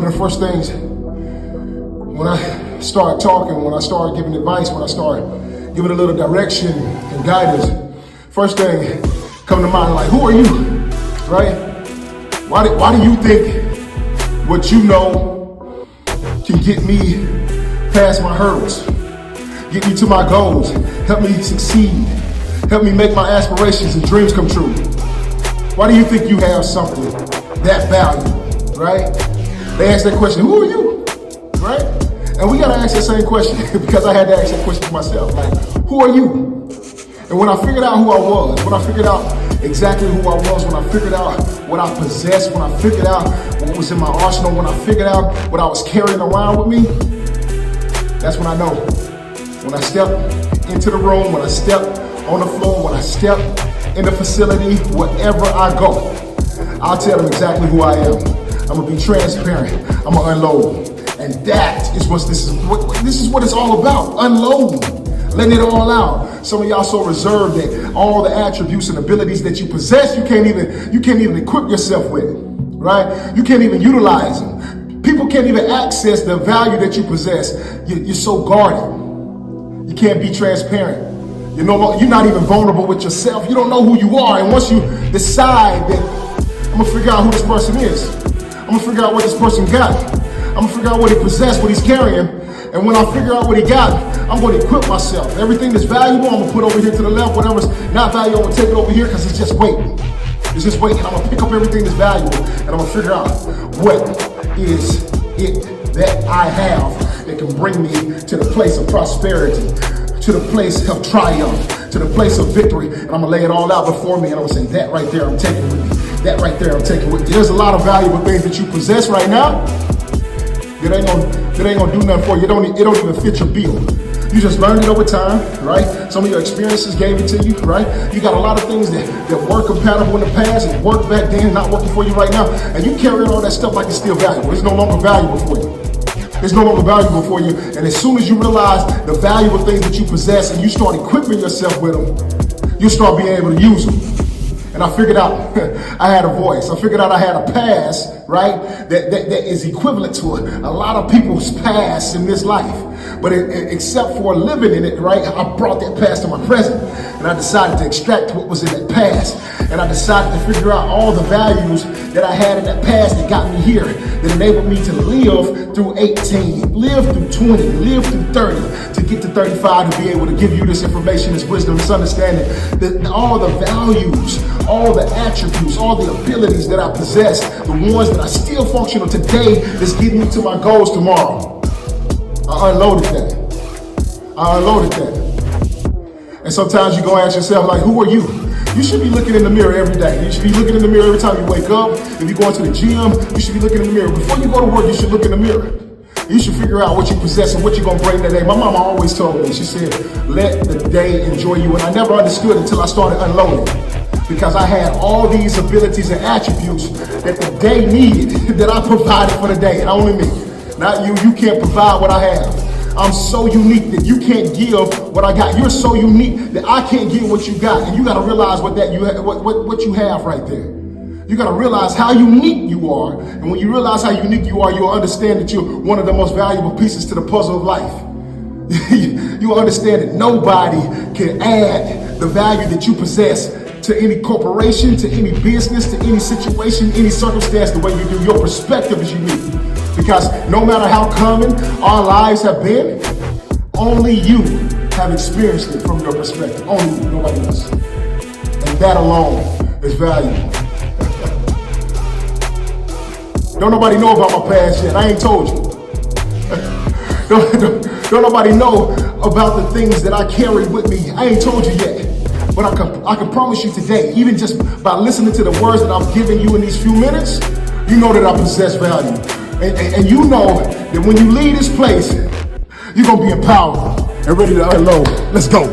one of the first things when I start talking, when I start giving advice, when I start giving a little direction and guidance, first thing come to mind, like, who are you, right? Why do you think what you know can get me past my hurdles, get me to my goals, help me succeed, help me make my aspirations and dreams come true? Why do you think you have something that valuable, right? They ask that question, who are you, right? And we gotta ask that same question because I had to ask that question to myself, like, who are you? And when I figured out who I was, when I figured out exactly who I was, when I figured out what I possessed, when I figured out what was in my arsenal, when I figured out what I was carrying around with me, that's when I know. When I step into the room, when I step on the floor, when I step in the facility, wherever I go, I'll tell them exactly who I am. I'm gonna be transparent. I'm gonna unload. And that is what this is what it's all about. Unloading, letting it all out. Some of y'all so reserved that all the attributes and abilities that you possess, you can't even equip yourself with, right? You can't even utilize them. People can't even access the value that you possess. You're so guarded. You can't be transparent. You're not even vulnerable with yourself. You don't know who you are. And once you decide that I'm gonna figure out who this person is, I'm gonna figure out what this person got, I'm gonna figure out what he possessed, what he's carrying, and when I figure out what he got, I'm gonna equip myself. Everything that's valuable, I'm gonna put over here to the left. Whatever's not valuable, I'm gonna take it over here because it's just waiting. It's just waiting. I'm gonna pick up everything that's valuable and I'm gonna figure out what is it that I have that can bring me to the place of prosperity, to the place of triumph, to the place of victory. And I'm gonna lay it all out before me and I'm gonna say, that right there I'm taking with me. That right there I'm taking with me. There's a lot of valuable things that you possess right now that ain't gonna do nothing for you. It don't even fit your bill. You just learned it over time, right? Some of your experiences gave it to you, right? You got a lot of things that were compatible in the past and worked back then, not working for you right now. And you carry all that stuff like it's still valuable. It's no longer valuable for you. It's no longer valuable for you. And as soon as you realize the valuable things that you possess and you start equipping yourself with them, you start being able to use them. And I figured out I had a voice. I figured out I had a past, right, that is equivalent to a lot of people's past in this life. But except for living in it, right, I brought that past to my present. And I decided to extract what was in that past. And I decided to figure out all the values that I had in that past that got me here, that enabled me to live through 18, live through 20, live through 30, to get to 35, to be able to give you this information, this wisdom, this understanding, that all the values, all the attributes, all the abilities that I possess, the ones that I still function on today, that's getting me to my goals tomorrow. I unloaded that. And sometimes you go ask yourself, like, who are you? You should be looking in the mirror every day. You should be looking in the mirror every time you wake up. If you go into the gym, you should be looking in the mirror. Before you go to work, you should look in the mirror. You should figure out what you possess and what you're gonna bring that day. My mama always told me, she said, let the day enjoy you. And I never understood until I started unloading. Because I had all these abilities and attributes that the day needed, that I provided for the day, and only me. Not you. You can't provide what I have. I'm so unique that you can't give what I got. You're so unique that I can't give what you got. And you got to realize what you have right there. You got to realize how unique you are. And when you realize how unique you are, you'll understand that you're one of the most valuable pieces to the puzzle of life. You'll understand that nobody can add the value that you possess to any corporation, to any business, to any situation, any circumstance the way you do. Your perspective is unique. Because no matter how common our lives have been, only you have experienced it from your perspective. Only you, nobody else. And that alone is valuable. Don't nobody know about my past yet. I ain't told you. Don't nobody know about the things that I carry with me. I ain't told you yet. But I can promise you today, even just by listening to the words that I'm giving you in these few minutes, you know that I possess value. And you know that when you leave this place, you're going to be empowered and ready to unload. Let's go.